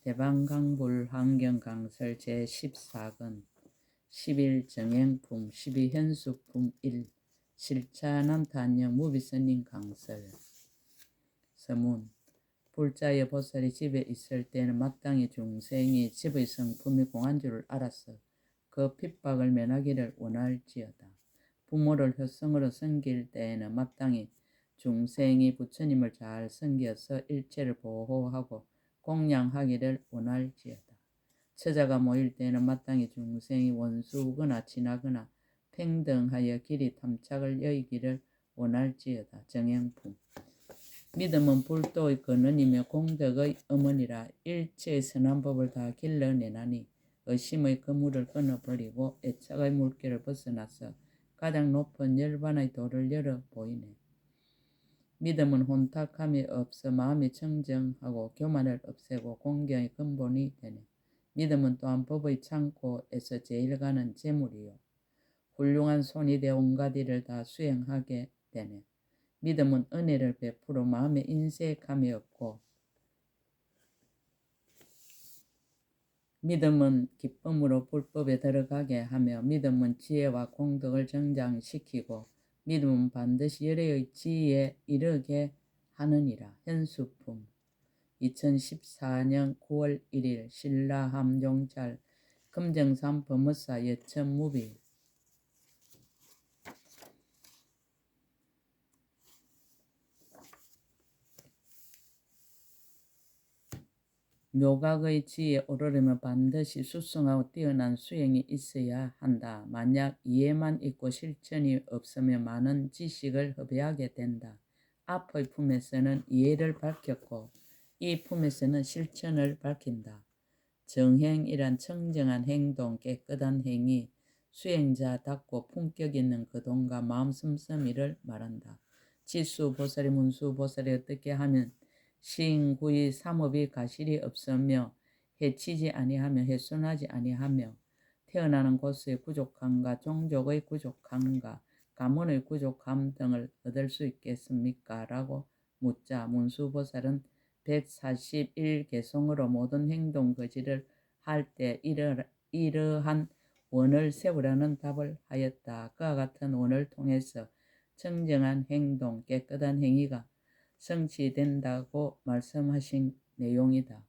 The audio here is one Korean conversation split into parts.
대방강불 환경강설 제14권 11정행품 12현수품 1 실차난탄영 무비스님 강설. 서문. 불자의 보살이 집에 있을 때는 마땅히 중생이 집의 성품이 공한 줄을 알아서 그 핍박을 면하기를 원할지어다. 부모를 효성으로 섬길 때에는 마땅히 중생이 부처님을 잘 섬겨서 일체를 보호하고供養하기를 원할지어다. 처자가 모일 때에는 마땅히 중생이 원수거나 친하거나 평등하여 길이 탐착을 여기기를 원할지어다. 정행품. 믿음은 불도의 근원이며 공덕의 어머니라. 일체의 선한 법을 다 길러내나니 의심의 그물을 끊어버리고 애착의 물결을 벗어나서 가장 높은 열반의 도를 열어 보이네. 믿음은 혼탁함이 없어 마음이 청정하고 교만을 없애고 공경의 근본이 되네. 믿음은 또한 법의 창고에서 제일 가는 재물이요 훌륭한 손이 되어 온갖 일을 다 수행하게 되네. 믿음은 은혜를 베풀어 마음에 인색함이 없고 믿음은 기쁨으로 불법에 들어가게 하며 믿음은 지혜와 공덕을 정장시키고 믿음은 반드시 열애의 지혜에 이르게 하느니라. 현수품 2014년 9월 1일 신라함종찰 금정산 범어사 여천무비. 묘각의 지혜에 오르려면 반드시 수승하고 뛰어난 수행이 있어야 한다. 만약 이해만 있고 실천이 없으면 많은 지식을 허비하게 된다. 앞의 품에서는 이해를 밝혔고 이 품에서는 실천을 밝힌다. 정행이란 청정한 행동, 깨끗한 행위, 수행자답고 품격 있는 거동과 마음 씀씀이를 말한다. 지수보살이 문수보살이 어떻게 하면 시인구의 삼업이 가실이 없으며 해치지 아니하며 훼손하지 아니하며 태어나는 곳의 부족함과 종족의 부족함과 가문의 부족함 등을 얻을 수 있겠습니까? 라고 묻자 문수보살은 141개송으로 모든 행동 거지를 할 때 이러한 원을 세우라는 답을 하였다. 그와 같은 원을 통해서 청정한 행동, 깨끗한 행위가 성취된다고 말씀하신 내용이다.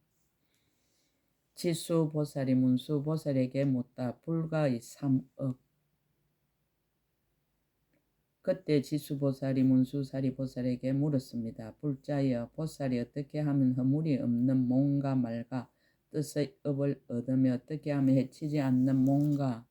지수보살이 문수보살에게 묻다. 불가의 삼업. 그때 지수보살이 문수사리보살에게 물었습니다. 불자여, 보살이 어떻게 하면 허물이 없는 몸과 말과 뜻의 업을 얻으며 어떻게 하면 해치지 않는 몸과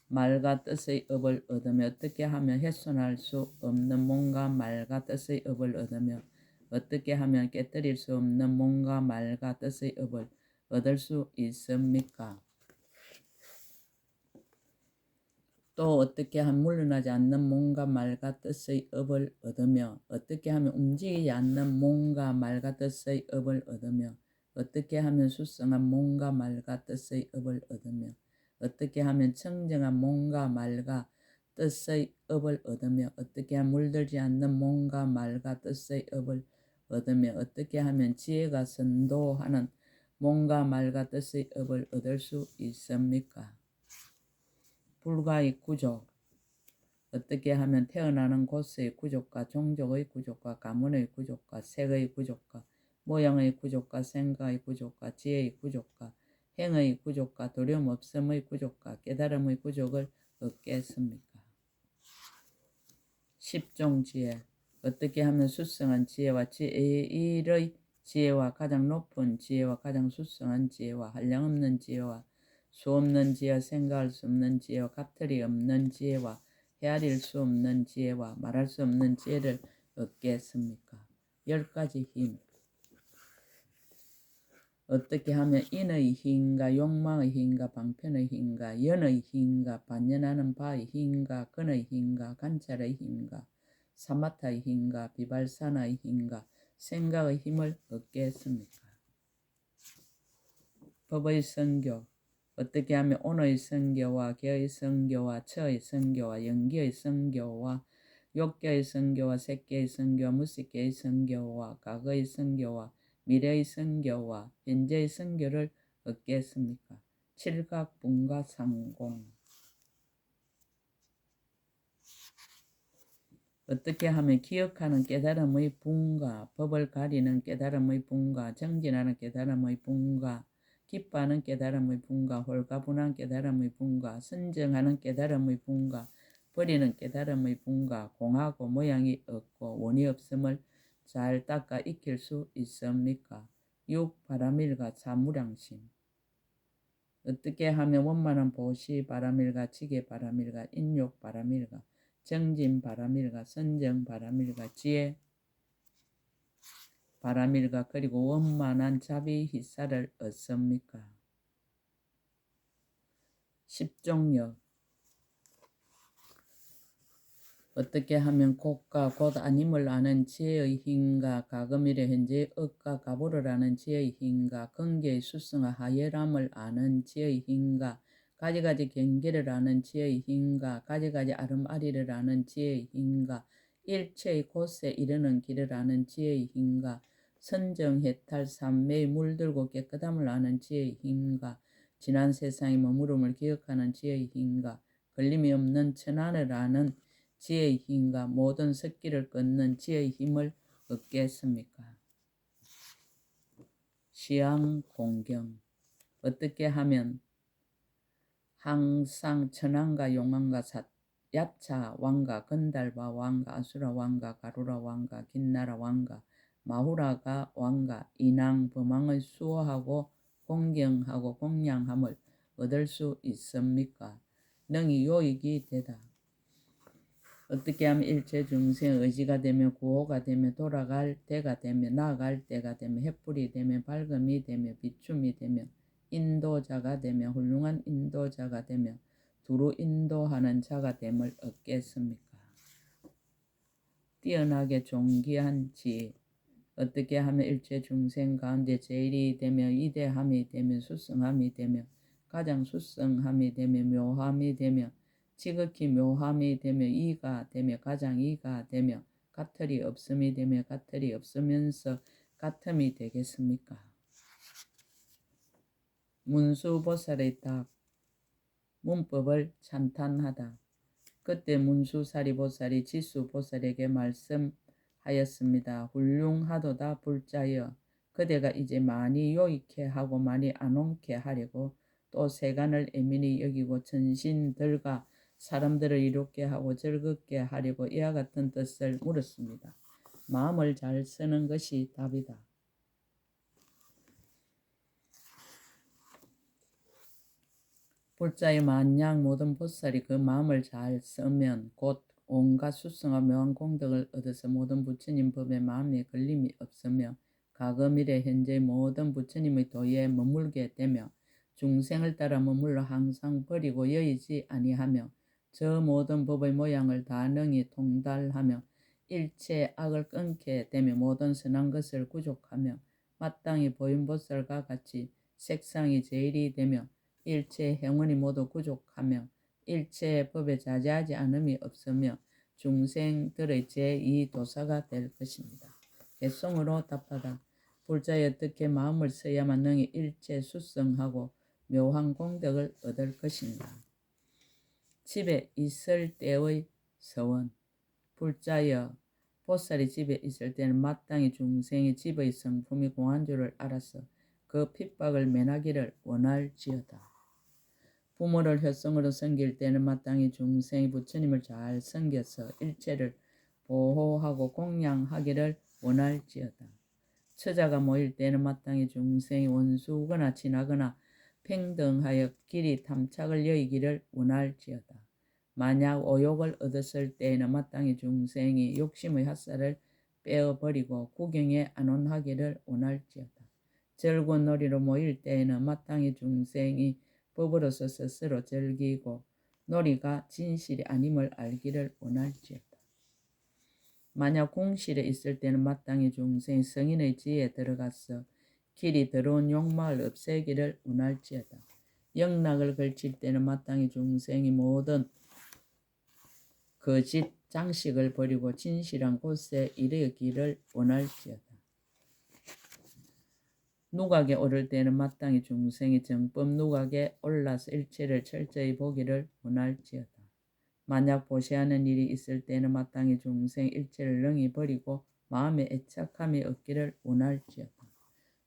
말과 뜻의 업을 얻으며 어떻게 하면 훼손할 수 없는 몸과 말과 뜻의 업을 얻으며 어떻게 하면 깨뜨릴 수 없는 몸과 말과 뜻의 업을 얻을 수 있습니까? 또 어떻게 하면 물러나지 않는 몸과 말과 뜻의 업을 얻으며 어떻게 하면 움직이지 않는 몸과 말과 뜻의 업을 얻으며 어떻게 하면 수성한 몸과 말과 뜻의 업을 얻으며 어떻게 하면 청정한 몸과 말과 뜻의 업을 얻으며 어떻게 하면 물들지 않는 몸과 말과 뜻의 업을 얻으며 어떻게 하면 지혜가 선도하는 몸과 말과 뜻의 업을 얻을 수 있습니까? 불가의 구족. 어떻게 하면 태어나는 곳의 구족과 종족의 구족과 가문의 구족과 색의 구족과 모양의 구족과 생각의 구족과 지혜의 구족과 행의 구족과 두려움 없음의 구족과 깨달음의 구족을 얻겠습니까? 10종 지혜. 어떻게 하면 수성한 지혜와 지혜의 지혜와 가장 높은 지혜와 가장 수성한 지혜와 한량없는 지혜와 수 없는 지혜와 생각할 수 없는 지혜와 갑털이 없는 지혜와 헤아릴 수 없는 지혜와 말할 수 없는 지혜를 얻겠습니까? 10가지 힘. 어떻게 하면 인의 힘과 욕망의 힘과 방편의 힘과 연의 힘과 반연하는 바의 힘과 근의 힘과 관찰의 힘과 사마타의 힘과 비발사나의 힘과 생각의 힘을 얻겠습니까? 법의 성교. 어떻게 하면 온의 성교와 개의 성교와 처의 성교와 연기의 성교와 욕계의 성교와 색계의 성교와 무색계의 성교와 각의 성교와 미래의 선교와 현재의 선교를 얻겠습니까? 칠각분과 상공. 어떻게 하면 기억하는 깨달음의 분과, 법을 가리는 깨달음의 분과, 정진하는 깨달음의 분과, 기뻐하는 깨달음의 분과, 홀가분한 깨달음의 분과, 선정하는 깨달음의 분과, 버리는 깨달음의 분과, 공하고 모양이 없고 원이 없음을 잘 닦아 익힐 수 있습니까? 6. 바람일가 사무량심. 어떻게 하면 원만한 보시 바람일가, 지계 바람일가, 인욕 바람일가, 정진 바람일가, 선정 바람일가, 지혜 바람일가, 그리고 원만한 자비 희사를 얻습니까? 10종력. 어떻게 하면 곧과 곧 아님을 아는 지혜의 힘과 가금일의 현재의 억과 가보를 아는 지혜의 힘과 근계의 수성과 하열함을 아는 지혜의 힘과 가지가지 경계를 아는 지혜의 힘과 가지가지 아름아리를 아는 지혜의 힘과 일체의 곳에 이르는 길을 아는 지혜의 힘과 선정해탈 삼매의 물들고 깨끗함을 아는 지혜의 힘과 지난 세상의 머무름을 기억하는 지혜의 힘과 걸림이 없는 천안을 아는 지혜의 힘과 모든 습기를 끊는 지혜의 힘을 얻겠습니까? 시향 공경. 어떻게 하면 항상 천왕과 용왕과 야차 왕과 건달바 왕과 아수라 왕과 가루라 왕과 긴나라 왕과 마후라가 왕과 인왕 범왕을 수호하고 공경하고 공양함을 얻을 수 있습니까? 능히 요익이 되다. 어떻게 하면 일체 중생 의지가 되며 구호가 되며 돌아갈 때가 되며 나아갈 때가 되며 햇불이 되며 밝음이 되며 비춤이 되며 인도자가 되며 훌륭한 인도자가 되며 두루 인도하는 자가 됨을 얻겠습니까? 뛰어나게 존귀한 지혜. 어떻게 하면 일체 중생 가운데 제일이 되며 이대함이 되며 수성함이 되며 가장 수성함이 되며 묘함이 되며 지극히 묘함이 되며 이가 되며 가장 이가 되며 같을이 없음이 되며 같을이 없으면서 같음이 되겠습니까? 문수보살의 답. 문법을 찬탄하다. 그때 문수사리보살이 지수보살에게 말씀하였습니다. 훌륭하도다 불자여. 그대가 이제 많이 요익해 하고 많이 안온케 하려고 또 세간을 애민히 여기고 천신들과 사람들을 이롭게 하고 즐겁게 하려고 이와 같은 뜻을 물었습니다. 마음을 잘 쓰는 것이 답이다. 불자의 만약 모든 보살이 그 마음을 잘 쓰면 곧 온갖 수성과 묘한 공덕을 얻어서 모든 부처님 법에 마음에 걸림이 없으며 과거미래 현재 모든 부처님의 도에 머물게 되며 중생을 따라 머물러 항상 버리고 여의지 아니하며 저 모든 법의 모양을 다 능히 통달하며 일체 악을 끊게 되며 모든 선한 것을 구족하며 마땅히 보인보살과 같이 색상이 제일이 되며 일체 행운이 모두 구족하며 일체 법에 자제하지 않음이 없으며 중생들의 제2도사가 될 것입니다. 개송으로 답하다. 불자에 어떻게 마음을 써야만 능히 일체 수성하고 묘한 공덕을 얻을 것인가. 집에 있을 때의 서원. 불자여, 보살이 집에 있을 때는 마땅히 중생이 집의 성품이 공한 줄을 알아서 그 핍박을 면하기를 원할지어다. 부모를 혈성으로 섬길 때는 마땅히 중생이 부처님을 잘 섬겨서 일체를 보호하고 공양하기를 원할지어다. 처자가 모일 때는 마땅히 중생이 원수거나 친하거나 평등하여 길이 탐착을 여의기를 원할지어다. 만약 오욕을 얻었을 때에는 마땅히 중생이 욕심의 핫살을 빼어버리고 구경에 안온하기를 원할지어다. 즐거운 놀이로 모일 때에는 마땅히 중생이 법으로서 스스로 즐기고 놀이가 진실이 아님을 알기를 원할지어다. 만약 궁실에 있을 때는 마땅히 중생이 성인의 지혜에 들어가서 길이 더러운 욕망을 없애기를 원할지어다. 영락을 걸칠 때는 마땅히 중생이 모든 거짓 장식을 버리고 진실한 곳에 이르기를 원할지어다. 누각에 오를 때에는 마땅히 중생이 정법 누각에 올라서 일체를 철저히 보기를 원할지어다. 만약 보시하는 일이 있을 때는 마땅히 중생 일체를 능히 버리고 마음에 애착함이 없기를 원할지어다.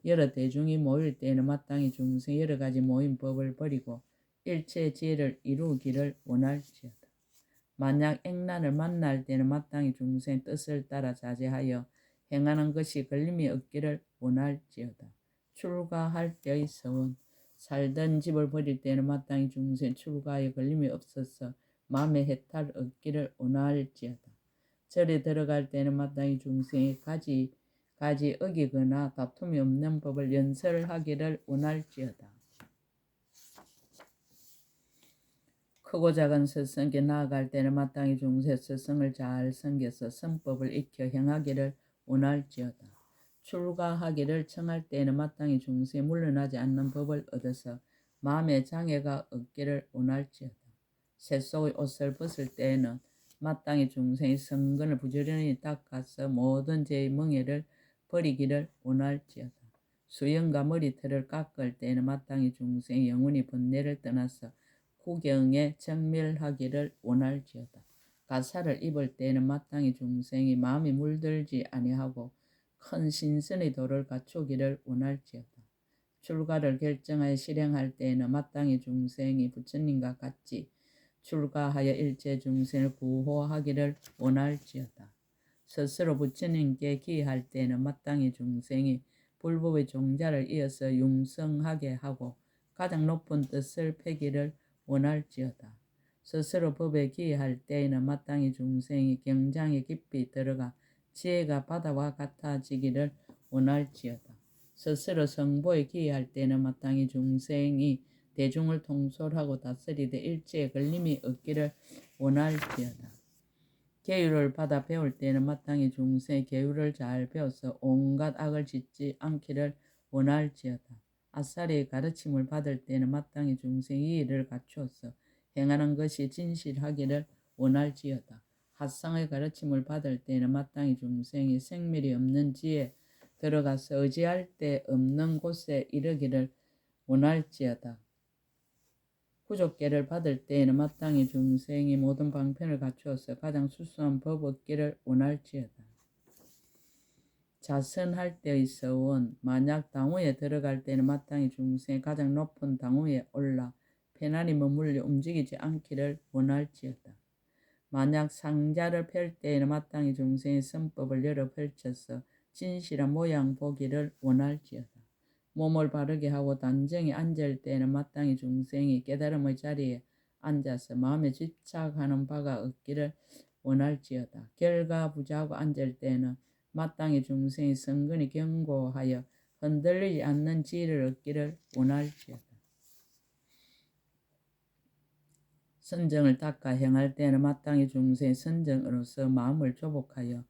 여러 대중이 모일 때에는 마땅히 중생 여러 가지 모인 법을 버리고 일체 지혜를 이루기를 원할지어다. 만약 액난을 만날 때는 마땅히 중생 뜻을 따라 자제하여 행하는 것이 걸림이 없기를 원할지어다. 출가할 때의 서원. 살던 집을 버릴 때는 마땅히 중생 출가에 걸림이 없어서 마음의 해탈 없기를 원할지어다. 절에 들어갈 때는 마땅히 중생이 가지 어기거나 다툼이 없는 법을 연설하기를 원할지어다. 크고 작은 서성에 나아갈 때는 마땅히 중생 서성을 잘 섬겨서 선법을 익혀 행하기를 원할지어다. 출가하기를 청할 때에는 마땅히 중생이 물러나지 않는 법을 얻어서 마음의 장애가 없기를 원할지어다. 셋속의 옷을 벗을 때에는 마땅히 중생이 성근을 부지런히 닦아서 모든 죄의 멍에를 버리기를 원할지어다. 수염과 머리털을 깎을 때에는 마땅히 중생이 영원히 번뇌를 떠나서 후경에 정멸하기를 원할지어다. 가사를 입을 때에는 마땅히 중생이 마음이 물들지 아니하고 큰 신선의 도를 갖추기를 원할지어다. 출가를 결정하여 실행할 때에는 마땅히 중생이 부처님과 같이 출가하여 일체 중생을 구호하기를 원할지어다. 스스로 부처님께 기할 때에는 마땅히 중생이 불법의 종자를 이어서 융성하게 하고 가장 높은 뜻을 펴기를 원할지어다. 스스로 법에 기할 때에는 마땅히 중생이 경장에 깊이 들어가 지혜가 바다와 같아지기를 원할지어다. 스스로 성보에 기할 때는 마땅히 중생이 대중을 통솔하고 다스리되 일체에 걸림이 없기를 원할지어다. 계율을 받아 배울 때는 마땅히 중생의 계율을 잘 배워서 온갖 악을 짓지 않기를 원할지어다. 아싸리의 가르침을 받을 때는 마땅히 중생이 이의를 갖추어서 행하는 것이 진실하기를 원할지어다. hat상의 가르침을 받을 때는 마땅히 중생이 생멸이 없는 지에 들어가서 의지할 데 없는 곳에 이르기를 원할지어다. 구족계를 받을 때에는 마땅히 중생이 모든 방편을 갖추어서 가장 수수한 법 얻기를 원할지어다. 자선할 때의 서원. 만약 당후에 들어갈 때는 마땅히 중생이 가장 높은 당후에 올라 편안히 머물러 움직이지 않기를 원할지어다. 만약 상자를 펼 때에는 마땅히 중생의 선법을 열어 펼쳐서 진실한 모양 보기를 원할지어다. 몸을 바르게 하고 단정히 앉을 때에는 마땅히 중생이 깨달음의 자리에 앉아서 마음에 집착하는 바가 없기를 원할지어다. 결과부자하고 앉을 때에는 마땅히 중생이 성근히 견고하여 흔들리지 않는 지혜를 얻기를 원할지어다. 선정을 닦아 행할 때는 마땅히 중생의 선정으로서 마음을 조복하여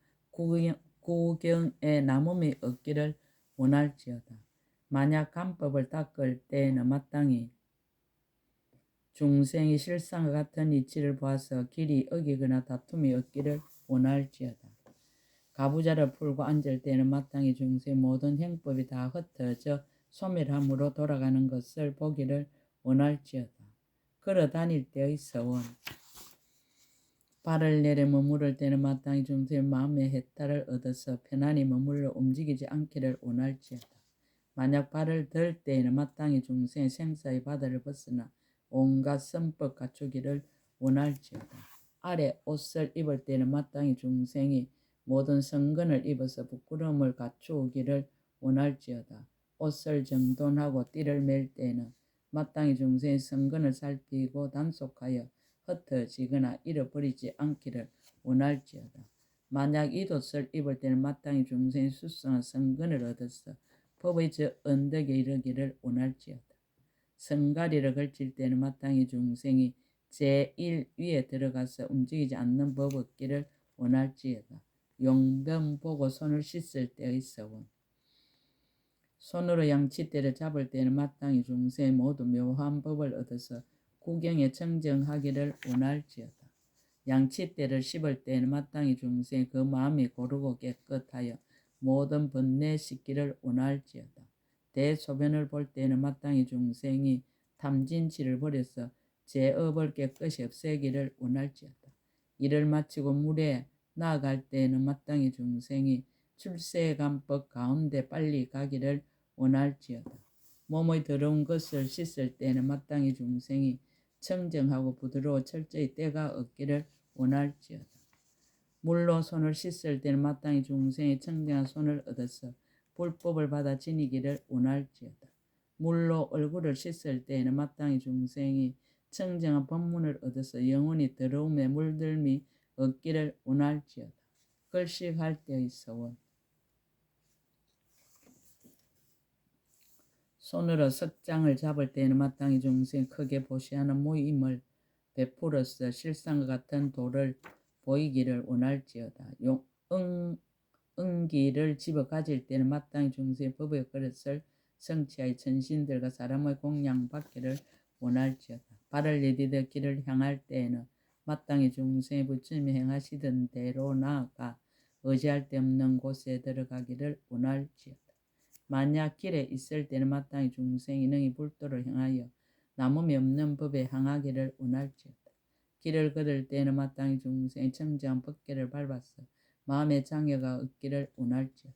구경에 남음이 없기를 원할지어다. 만약 간법을 닦을 때에는 마땅히 중생이 실상과 같은 이치를 보아서 길이 어기거나 다툼이 없기를 원할지어다. 가부좌를 풀고 앉을 때는 마땅히 중생의 모든 행법이 다 흩어져 소멸함으로 돌아가는 것을 보기를 원할지어다. 걸어 다닐 때의 서원. 발을 내려 머무를 때는 마땅히 중생의 마음의 해탈을 얻어서 편안히 머물러 움직이지 않기를 원할지어다. 만약 발을 들 때에는 마땅히 중생의 생사의 바다를 벗어나 온갖 선법 갖추기를 원할지어다. 아래 옷을 입을 때는 마땅히 중생이 모든 성근을 입어서 부끄러움을 갖추기를 원할지어다. 옷을 정돈하고 띠를 맬 때에는 마땅히 중생의 성근을 살피고 단속하여 흩어지거나 잃어버리지 않기를 원할지어다. 만약 잇옷을 입을 때는 마땅히 중생의 수성한 성근을 얻어서 법의 저 언덕에 이르기를 원할지어다. 성가리를 걸칠 때는 마땅히 중생이 제1 위에 들어가서 움직이지 않는 법 얻기를 원할지어다. 용변 보고 손을 씻을 때의 서원. 손으로 양치대를 잡을 때는 마땅히 중생의 모두 묘한 법을 얻어서 구경에 청정하기를 원할지어다. 양치대를 씹을 때는 마땅히 중생의 그 마음이 고르고 깨끗하여 모든 번뇌 씻기를 원할지어다. 대소변을 볼 때에는 마땅히 중생이 탐진치를 버려서 죄업을 깨끗이 없애기를 원할지어다. 이를 마치고 물에 나아갈 때에는 마땅히 중생이 출세간법 가운데 빨리 가기를 원할지어다. 몸의 더러운 것을 씻을 때에는 마땅히 중생이 청정하고 부드러워 철저히 때가 없기를 원할지어다. 물로 손을 씻을 때는 마땅히 중생이 청정한 손을 얻어서 불법을 받아 지니기를 원할지어다. 물로 얼굴을 씻을 때에는 마땅히 중생이 청정한 법문을 얻어서 영원히 더러움에 물들미 없기를 원할지어다. 걸식할 때의 서원. 손으로 석장을 잡을 때에는 마땅히 중생 크게 보시하는 모임을 베풀어서 실상과 같은 도를 보이기를 원할지어다. 은기를 집어 가질 때는 마땅히 중생의 법의 그릇을 성취하여 천신들과 사람의 공양 받기를 원할지어다. 발을 내디뎌 길을 향할 때에는 마땅히 중생의 부처님이 행하시던 대로 나아가 의지할 데 없는 곳에 들어가기를 원할지어다. 만약 길에 있을 때는 마땅히 중생이 능히 불도를 행하여 남음이 없는 법에 향하기를 원할지어다. 길을 걸을 때에는 마땅히 중생이 청정한 법계를 밟아서 마음의 장애가 없기를 원할지어다.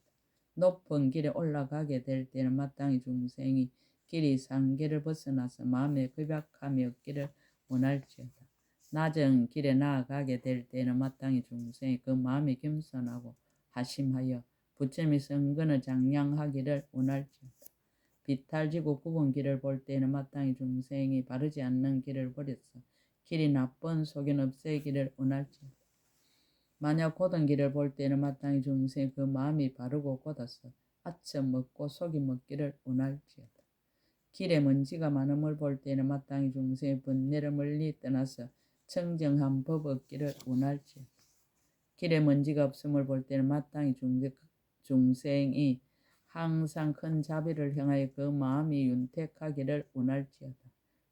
높은 길에 올라가게 될 때는 마땅히 중생이 길이 상계를 벗어나서 마음의 급약함이 없기를 원할지어다. 낮은 길에 나아가게 될 때는 마땅히 중생이 그 마음이 겸손하고 하심하여 부처님의 성근을 장량하기를 원할지어다. 비탈지고 굽은 길을 볼 때는 마땅히 중생이 바르지 않는 길을 버려서 길이 나쁜 속인 없애기를 원할지어다. 만약 곧은 길을 볼 때는 마땅히 중생이 그 마음이 바르고 곧아서 아쳐 먹고 속이 먹기를 원할지어다. 길에 먼지가 많음을 볼 때는 마땅히 중생의 번뇌를 멀리 떠나서 청정한 법 얻기를 원할지어다. 길에 먼지가 없음을 볼 때는 마땅히 중생이 항상 큰 자비를 향하여 그 마음이 윤택하기를 원할지어다.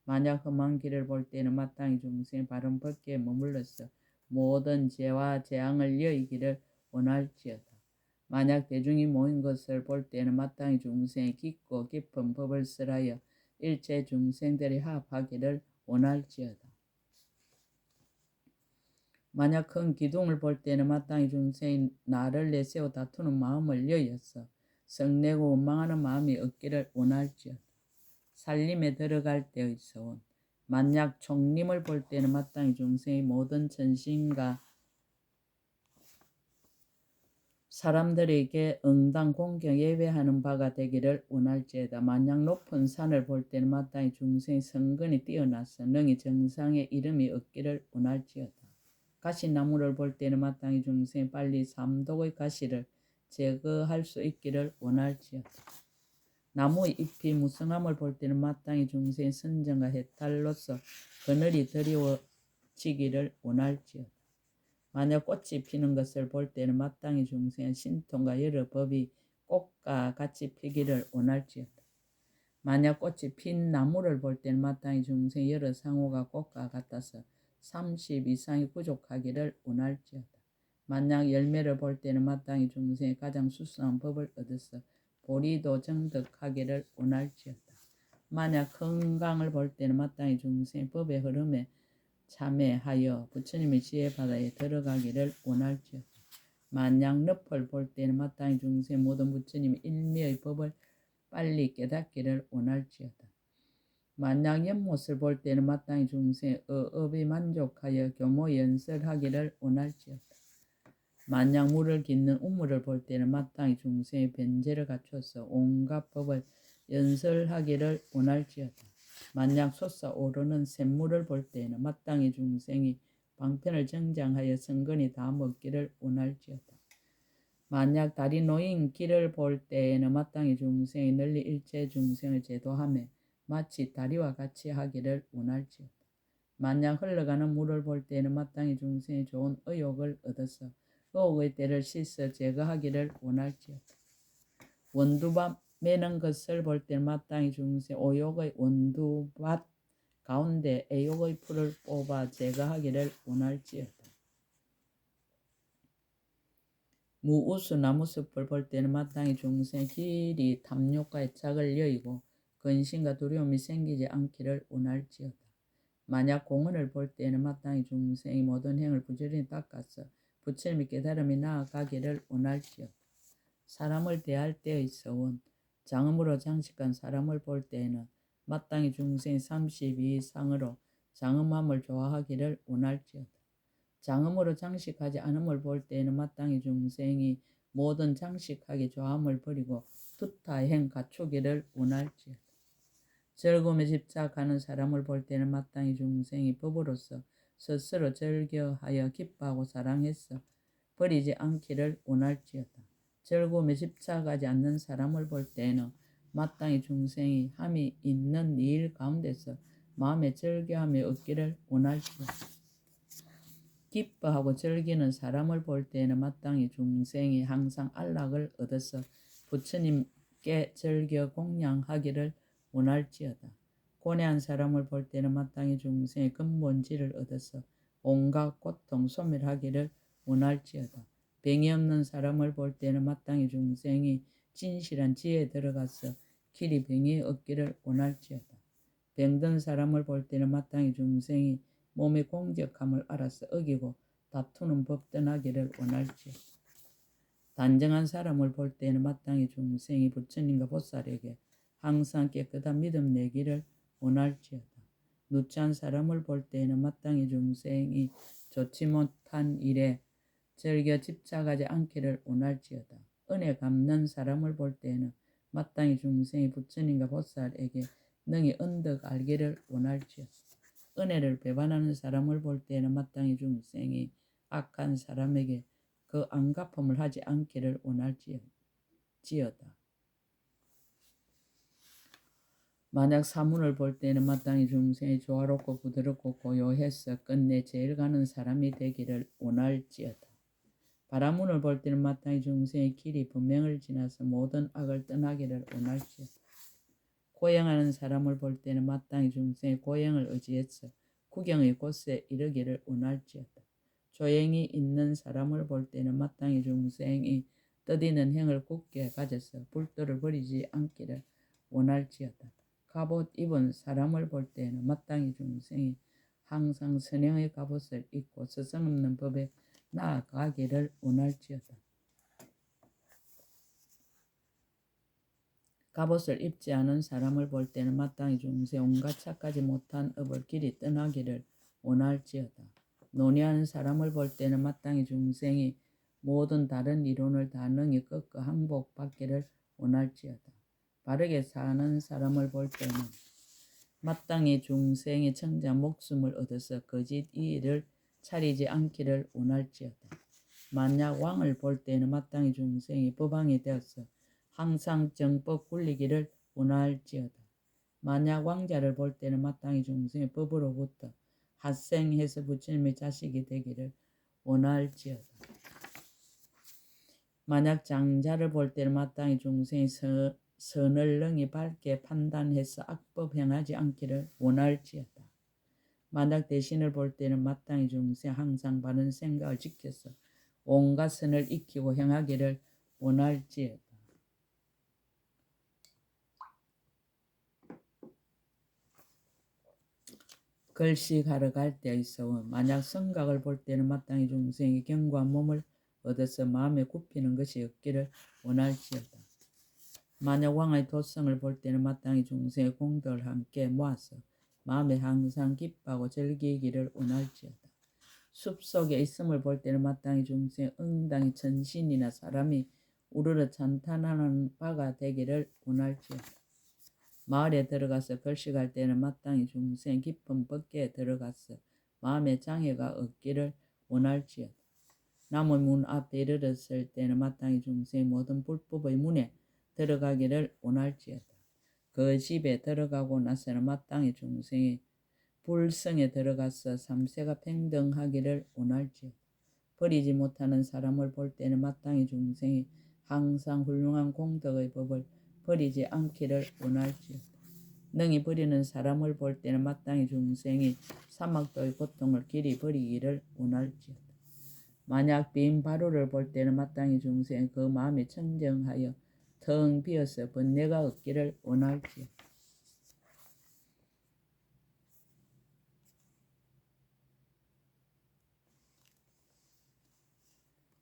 만약 험한 길을 볼 때는 마땅히 중생의 바른 법계에 머물러서 모든 죄와 재앙을 여의기를 원할지어다. 만약 대중이 모인 것을 볼 때는 마땅히 중생이 깊고 깊은 법을 설하여 일체 중생들이 합하기를 원할지어다. 만약 큰 기둥을 볼 때는 마땅히 중생이 나를 내세워 다투는 마음을 여의어서 성내고 원망하는 마음이 없기를 원할지어다. 살림에 들어갈 때의 서원. 만약 총림을 볼 때는 마땅히 중생이 모든 천신과 사람들에게 응당 공경 예배하는 바가 되기를 원할지어다. 만약 높은 산을 볼 때는 마땅히 중생의 성근이 뛰어나서 능히 정상에 이름이 없기를 원할지어다. 가시나무를 볼 때는 마땅히 중생이 빨리 삼독의 가시를 제거할 수 있기를 원할지어다. 나무의 잎이 무성함을 볼 때는 마땅히 중생의 선정과 해탈로서 그늘이 드리워지기를 원할지어다. 만약 꽃이 피는 것을 볼 때는 마땅히 중생의 신통과 여러 법이 꽃과 같이 피기를 원할지어다. 만약 꽃이 핀 나무를 볼 때는 마땅히 중생의 여러 상호가 꽃과 같아서 30 이상이 부족하기를 원할지어다. 만약 열매를 볼 때는 마땅히 중생의 가장 수상한 법을 얻어서 보리도 정득하기를 원할지어다. 만약 건강을 볼 때는 마땅히 중생의 법의 흐름에 참회하여 부처님의 지혜바다에 들어가기를 원할지어다. 만약 늪을 볼 때는 마땅히 중생의 모든 부처님의 일미의 법을 빨리 깨닫기를 원할지어다. 만약 연못을 볼 때는 마땅히 중생의 어업이 만족하여 교모 연설하기를 원할지어다. 만약 물을 깃는 우물을 볼 때는 마땅히 중생의 변제를 갖춰서 온갖 법을 연설하기를 원할지어다. 만약 솟아오르는 샘물을 볼 때에는 마땅히 중생이 방편을 정장하여 성근이 다 먹기를 원할지어다. 만약 달이 놓인 길을 볼 때에는 마땅히 중생이 널리 일체 중생을 제도하며 마치 다리와 같이 하기를 원할지어다. 만약 흘러가는 물을 볼 때에는 마땅히 중생이 좋은 의욕을 얻어서 의욕의 때를 씻어 제거하기를 원할지어다. 원두밭 매는 것을 볼 때는 마땅히 중생 오욕의 원두밭 가운데 애욕의 풀을 뽑아 제거하기를 원할지어다. 무우수 나무숲을 볼 때는 마땅히 중생 길이 탐욕과 애착을 여의고 근심과 두려움이 생기지 않기를 원할지어다. 만약 공언을 볼 때에는 마땅히 중생이 모든 행을 부지런히 닦아서 부처님의 깨달음이 나아가기를 원할지어다. 사람을 대할 때의 서원, 장음으로 장식한 사람을 볼 때에는 마땅히 중생이 32 이상으로 장음함을 좋아하기를 원할지어다. 장음으로 장식하지 않음을 볼 때에는 마땅히 중생이 모든 장식하기 좋아함을 버리고 두타행 갖추기를 원할지어다. 즐거움에 집착하는 사람을 볼 때는 마땅히 중생이 법으로서 스스로 즐겨하여 기뻐하고 사랑해서 버리지 않기를 원할지어다. 즐거움에 집착하지 않는 사람을 볼 때에는 마땅히 중생이 함이 있는 일 가운데서 마음의 즐겨함이 없기를 원할지어다. 기뻐하고 즐기는 사람을 볼 때에는 마땅히 중생이 항상 안락을 얻어서 부처님께 즐겨 공양하기를 원할지어다. 고뇌한 사람을 볼 때는 마땅히 중생의 근본질을 얻어서 온갖 고통 소멸하기를 원할지어다. 병이 없는 사람을 볼 때는 마땅히 중생이 진실한 지혜에 들어가서 길이 병이 없기를 원할지어다. 병든 사람을 볼 때는 마땅히 중생이 몸의 공적함을 알아서 어기고 다투는 법 떠나기를 원할지어다. 단정한 사람을 볼 때는 마땅히 중생이 부처님과 보살에게 항상 깨끗한 믿음 내기를 원할지어다. 누추한 사람을 볼 때에는 마땅히 중생이 좋지 못한 일에 즐겨 집착하지 않기를 원할지어다. 은혜 갚는 사람을 볼 때에는 마땅히 중생이 부처님과 보살에게 능히 언덕 알기를 원할지어다. 은혜를 배반하는 사람을 볼 때에는 마땅히 중생이 악한 사람에게 그 안갚음을 하지 않기를 원할지어다. 만약 사문을 볼 때는 마땅히 중생이 조화롭고 부드럽고 고요해서 끝내 제일 가는 사람이 되기를 원할지어다. 바라문을 볼 때는 마땅히 중생의 길이 분명을 지나서 모든 악을 떠나기를 원할지어다. 고행하는 사람을 볼 때는 마땅히 중생의 고행을 의지해서 구경의 곳에 이르기를 원할지어다. 조행이 있는 사람을 볼 때는 마땅히 중생이 뜻있는 행을 굳게 가져서 불도를 버리지 않기를 원할지어다. 갑옷 입은 사람을 볼 때는 마땅히 중생이 항상 선행의 갑옷을 입고 스승 없는 법에 나아가기를 원할지어다. 갑옷을 입지 않은 사람을 볼 때는 마땅히 중생 온갖 착하지 못한 업을 길이 떠나기를 원할지어다. 논의하는 사람을 볼 때는 마땅히 중생이 모든 다른 이론을 다 능히 꺾어 항복받기를 원할지어다. 바르게 사는 사람을 볼 때는 마땅히 중생의 청자 목숨을 얻어서 거짓 이의를 차리지 않기를 원할지어다. 만약 왕을 볼 때는 마땅히 중생이 법왕이 되어서 항상 정법 굴리기를 원할지어다. 만약 왕자를 볼 때는 마땅히 중생의 법으로부터 hat생해서 부처님의 자식이 되기를 원할지어다. 만약 장자를 볼 때는 마땅히 중생이 선을 능히 밝게 판단해서 악법 행하지 않기를 원할지어다. 만약 대신을 볼 때는 마땅히 중생 항상 바른 생각을 지켜서 온갖 선을 익히고 행하기를 원할지어다. 글씨하러 갈 때의 서원, 만약 성각을 볼 때는 마땅히 중생이 견고한 몸을 얻어서 마음에 굽히는 것이 없기를 원할지어다. 만약 왕의 도성을 볼 때는 마땅히 중생의 공덕을 함께 모아서 마음에 항상 기뻐하고 즐기기를 원할지어다. 숲속에 있음을 볼 때는 마땅히 중생의 응당히 천신이나 사람이 우르르 찬탄하는 바가 되기를 원할지어다. 마을에 들어가서 걸식할 때는 마땅히 중생 깊은 법계에 들어가서 마음의 장애가 없기를 원할지어다. 남의 문 앞에 이르렀을 때는 마땅히 중생의 모든 불법의 문에 들어가기를 원할지어다. 그 집에 들어가고 나서는 마땅히 중생이 불성에 들어가서 삼세가 평등하기를 원할지어다. 버리지 못하는 사람을 볼 때는 마땅히 중생이 항상 훌륭한 공덕의 법을 버리지 않기를 원할지어다. 능히 버리는 사람을 볼 때는 마땅히 중생이 사막도의 고통을 길이 버리기를 원할지어다. 만약 빈 바로를 볼 때는 마땅히 중생 그 마음이 청정하여 텅 비어서 번뇌가 없기를 원할지요.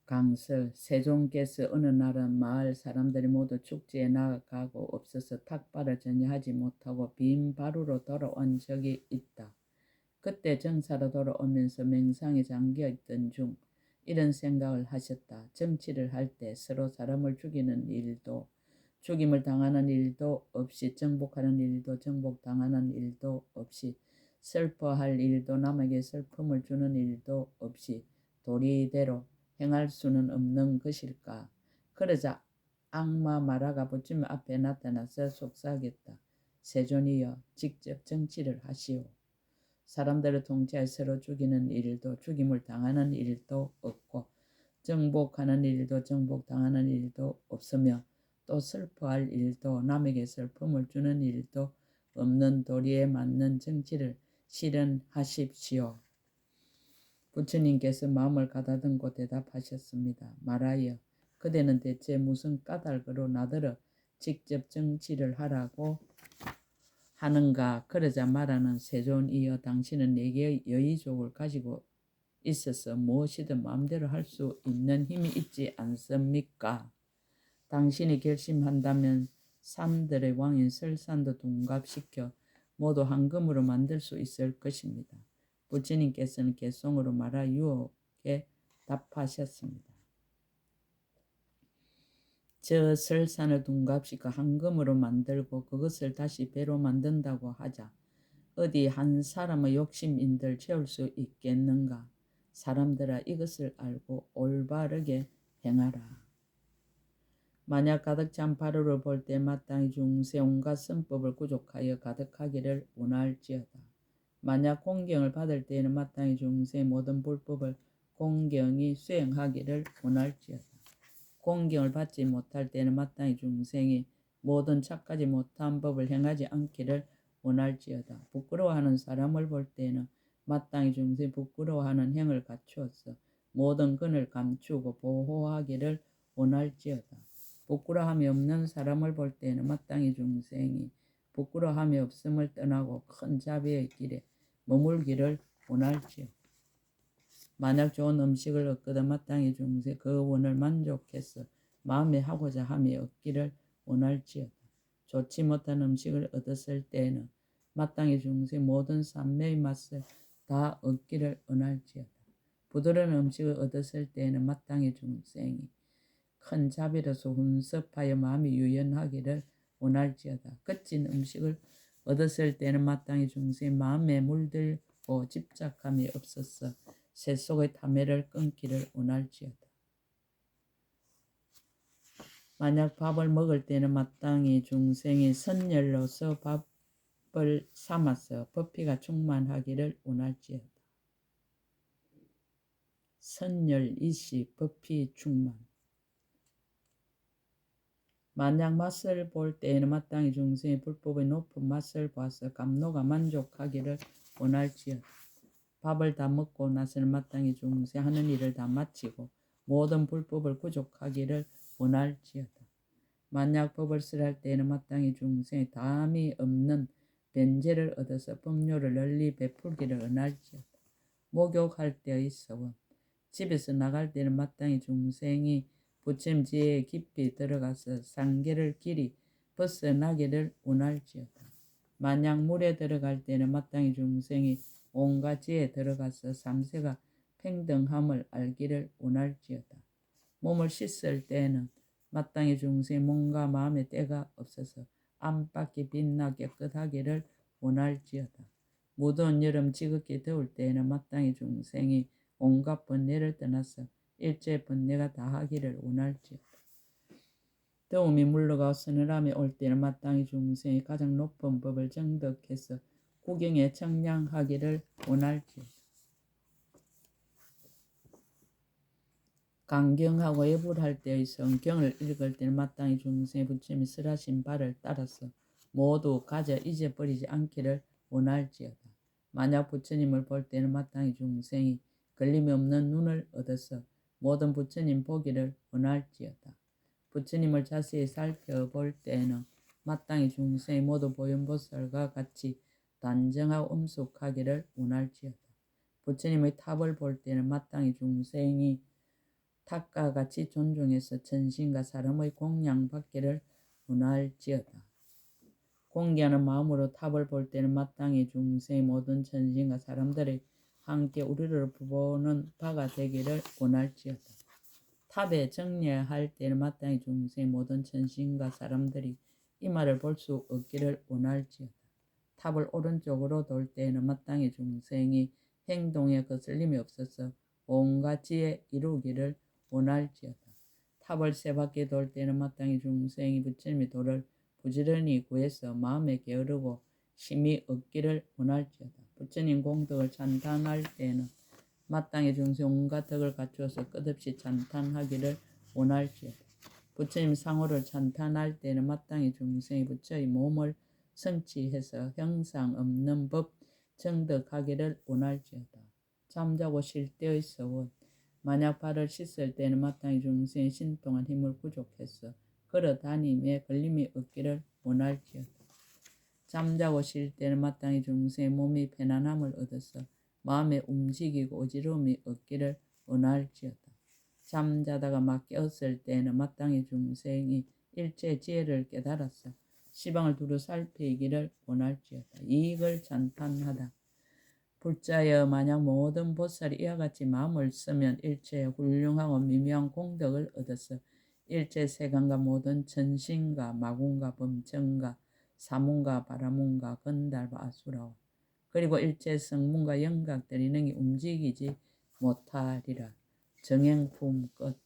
강설 세종께서 어느 날은 마을 사람들이 모두 축제에 나가고 없어서 탁발을 전혀 하지 못하고 빈 바루로 돌아온 적이 있다. 그때 정사로 돌아오면서 맹상에 잠겨있던 중 이런 생각을 하셨다. 정치를 할 때 서로 사람을 죽이는 일도 죽임을 당하는 일도 없이 정복하는 일도 정복당하는 일도 없이 슬퍼할 일도 남에게 슬픔을 주는 일도 없이 도리대로 행할 수는 없는 것일까. 그러자 악마 마라가 부처님 앞에 나타나서 속삭였다. 세존이여 직접 정치를 하시오. 사람들을 통치해 서로 죽이는 일도 죽임을 당하는 일도 없고 정복하는 일도 정복당하는 일도 없으며 또 슬퍼할 일도 남에게 슬픔을 주는 일도 없는 도리에 맞는 정치를 실현하십시오. 부처님께서 마음을 가다듬고 대답하셨습니다. 마라여, 그대는 대체 무슨 까닭으로 나더러 직접 정치를 하라고 하는가. 그러자 마라는 세존이여 당신은 내게 여의족을 가지고 있어서 무엇이든 마음대로 할 수 있는 힘이 있지 않습니까? 당신이 결심한다면 산들의 왕인 설산도 둔갑시켜 모두 황금으로 만들 수 있을 것입니다. 부처님께서는 개송으로 마라 유혹에 답하셨습니다. 저 설산을 둔갑시켜 황금으로 만들고 그것을 다시 배로 만든다고 하자 어디 한 사람의 욕심인들 채울 수 있겠는가? 사람들아 이것을 알고 올바르게 행하라. 만약 가득 찬 바로를 볼 때 마땅히 중세 온갖 선법을 구족하여 가득하기를 원할지어다. 만약 공경을 받을 때에는 마땅히 중세 모든 불법을 공경이 수행하기를 원할지어다. 공경을 받지 못할 때는 마땅히 중생이 모든 착하지 못한 법을 행하지 않기를 원할지어다. 부끄러워하는 사람을 볼 때는 마땅히 중생 부끄러워하는 행을 갖추어서 모든 근을 감추고 보호하기를 원할지어다. 부끄러움이 없는 사람을 볼 때는 마땅히 중생이 부끄러움이 없음을 떠나고 큰 자비의 길에 머물기를 원할지어다. 만약 좋은 음식을 얻거든 마땅히 중생 그 원을 만족해서 마음에 하고자 함이 얻기를 원할지어다. 좋지 못한 음식을 얻었을 때에는 마땅히 중생 모든 산매의 맛을 다 얻기를 원할지어다. 부드러운 음식을 얻었을 때에는 마땅히 중생이 큰 자비로서 훈섭하여 마음이 유연하기를 원할지어다. 거친 음식을 얻었을 때는 마땅히 중생 마음에 물들고 집착함이 없어서 새 속의 탐해를 끊기를 원할지어다. 만약 밥을 먹을 때는 마땅히 중생이 선열로서 밥을 삼아서 법피가 충만하기를 원할지어다. 선열 일시 법피 충만. 만약 맛을 볼 때에는 마땅히 중생이 불법의 높은 맛을 봐서 감노가 만족하기를 원할지어다. 밥을 다 먹고 나서는 마땅히 중생 하는 일을 다 마치고 모든 불법을 구족하기를 원할지어다. 만약 법을 쓰할 때에는 마땅히 중생이 담이 없는 변제를 얻어서 법료를 널리 베풀기를 원할지어다. 목욕할 때의 서원. 집에서 나갈 때는 마땅히 중생이 부처님 지혜에 깊이 들어가서 상계를 길이 벗어나기를 원할지어다. 만약 물에 들어갈 때는 마땅히 중생이 온갖 지혜에 들어가서 삼세가 평등함을 알기를 원할지어다. 몸을 씻을 때에는 마땅히 중생 몸과 마음의 때가 없어서 안팎이 빛나 깨끗하기를 원할지어다. 무더운 여름 지극히 더울 때에는 마땅히 중생이 온갖 번뇌를 떠나서 일체 번뇌가 다하기를 원할지어다. 더움이 물러가 서늘함이 올 때는 마땅히 중생이 가장 높은 법을 정덕해서 구경에 청량하기를 원할지어다. 강경하고 애불할 때의 성경을 읽을 때는 마땅히 중생의 부처님이 설하신 바를 따라서 모두 가져 잊어버리지 않기를 원할지어다. 만약 부처님을 볼 때는 마땅히 중생이 걸림이 없는 눈을 얻어서 모든 부처님 보기를 원할지어다. 부처님을 자세히 살펴볼 때에는 마땅히 중생이 모두 보현보살과 같이 단정하고 엄숙하기를 원할지어다. 부처님의 탑을 볼 때는 마땅히 중생이 탑과 같이 존중해서 천신과 사람의 공양받기를 원할지어다. 공개하는 마음으로 탑을 볼 때는 마땅히 중생의 모든 천신과 사람들이 함께 우리를 보는 바가 되기를 원할지어다. 탑에 정례할 때는 마땅히 중생의 모든 천신과 사람들이 이마를 볼 수 없기를 원할지어다. 탑을 오른쪽으로 돌 때에는 마땅히 중생이 행동에 거슬림이 없어서 온갖 지혜 이루기를 원할지어다. 탑을 세 바퀴 돌 때는 마땅히 중생이 부처님의 도를 부지런히 구해서 마음에 게으르고 심히 얻기를 원할지어다. 부처님 공덕을 찬탄할 때에는 마땅히 중생 온갖 덕을 갖추어서 끝없이 찬탄하기를 원할지어다. 부처님 상호를 찬탄할 때는 마땅히 중생이 부처의 몸을 성취해서 형상 없는 법 정덕하기를 원할지어다. 잠자고 쉴 때의 서원. 만약 발을 씻을 때는 마땅히 중생이 신통한 힘을 구족해서 걸어 다님에 걸림이 없기를 원할지어다. 잠자고 쉴 때는 마땅히 중생의 몸이 편안함을 얻어서 마음에 움직이고 어지러움이 없기를 원할지어다. 잠자다가 막 깨었을 때에는 마땅히 중생이 일체 지혜를 깨달아서 시방을 두루 살피기를 원할지어다. 이익을 찬탄하다. 불자여 만약 모든 보살이 이와 같이 마음을 쓰면 일체 훌륭하고 미묘한 공덕을 얻어서 일체 세간과 모든 천신과 마군과 범천과 사문과 바라문과 건달과 아수라와 그리고 일체 성문과 영각들이 능히 움직이지 못하리라. 정행품 끝.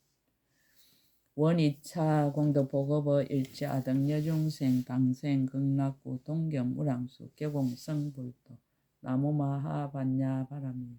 원이차 공덕 보급의 일체 아등여 중생 강생 극락구 동겸 우랑수 개공 성불도 나무 마하 반야 바람이